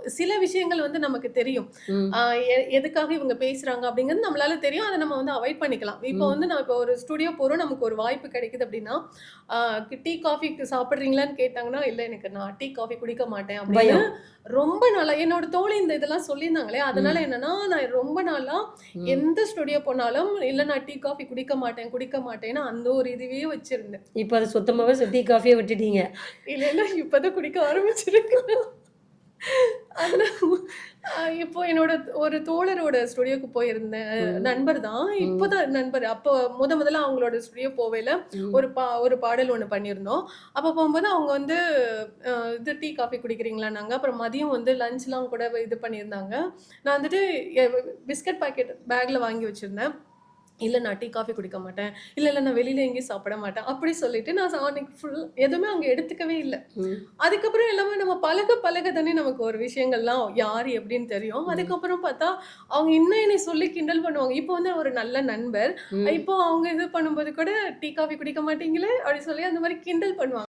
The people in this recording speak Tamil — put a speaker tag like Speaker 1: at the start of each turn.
Speaker 1: சில விஷயங்கள் வந்து நமக்கு தெரியும்.
Speaker 2: ம்.
Speaker 1: எதுக்காக இவங்க பேசுறாங்க அப்படிங்கிறது நம்மளால தெரியும். அத நம்ம வந்து அவாய்ட் பண்ணிக்கலாம். இப்போ
Speaker 2: ம்.
Speaker 1: வந்து நம்ம இப்போ ஒரு ஸ்டுடியோ போறோம். நமக்கு ஒரு வாய்ப்பு கிடைக்குது அப்படின்னா, ஆ டீ, காஃபி சாப்பிடுறீங்களான்னு கேட்டாங்கன்னா, "இல்ல எனக்கு நான் டீ, காஃபி குடிக்க மாட்டேன்" அப்படின்னு
Speaker 2: பயம்.
Speaker 1: ரொம்ப நாளா என்னோட தோழி இந்த இதெல்லாம் சொல்லியிருந்தாங்களே, அதனால
Speaker 2: ம்.
Speaker 1: என்னன்னா, நான் ரொம்ப நாளா
Speaker 2: ம்.
Speaker 1: எந்த ஸ்டுடியோ போனாலும், "இல்ல நான் டீ, காஃபி குடிக்க மாட்டேன், குடிக்க மாட்டேன்னு" அந்த ஒரு இதுவே வச்சிருந்தேன்.
Speaker 2: இப்ப அத சுத்தமாவே டீ, காஃபியே விட்டுட்டீங்க.
Speaker 1: இல்ல, இல்ல இப்பதான் குடிக்க ஆரம்பிச்சிருக்கேன். அந்த இப்போ என்னோட ஒரு தோழரோட ஸ்டுடியோக்கு போயிருந்தேன்.
Speaker 2: ம்.
Speaker 1: நண்பர் தான்.
Speaker 2: ம்.
Speaker 1: இப்பதான் நண்பர். அப்போ முதல்ல அவங்களோட ஸ்டுடியோ போவையில
Speaker 2: ம்.
Speaker 1: ஒரு பாடல் ஒண்ணு பண்ணியிருந்தோம். அப்ப போம்போது அவங்க வந்து இது டீ, காஃபி குடிக்கிறீங்களான்னாங்க. அப்புறம் மதியம் வந்து லஞ்ச்லாம் கூட இது பண்ணியிருந்தாங்க. நான் வந்துட்டு எ பிஸ்கட் பாக்கெட் பேக்ல வாங்கி வச்சிருந்தேன். இல்ல நான் டீ, காஃபி குடிக்க மாட்டேன். இல்ல, இல்ல நான் வெளியில எங்கேயும் சாப்பிட மாட்டேன். அப்படி சொல்லிட்டு நான் அன்னைக்கு எதுவுமே அங்க எடுத்துக்கவே இல்ல.
Speaker 2: ம்.
Speaker 1: அதுக்கப்புறம் எல்லாமே நம்ம பழக பழக தானே நமக்கு ஒரு விஷயங்கள்லாம் யாரு எப்படின்னு தெரியும்.
Speaker 2: ம்.
Speaker 1: அதுக்கப்புறம் பார்த்தா, அவங்க இன்னும் என்னை சொல்லி கிண்டல் பண்ணுவாங்க. இப்போ வந்து ஒரு நல்ல நண்பர்.
Speaker 2: ம்.
Speaker 1: இப்போ அவங்க இது பண்ணும்போது கூட, "டீ, காஃபி குடிக்க மாட்டீங்களே?" அப்படி சொல்லி அந்த மாரி கிண்டல் பண்ணுவாங்க.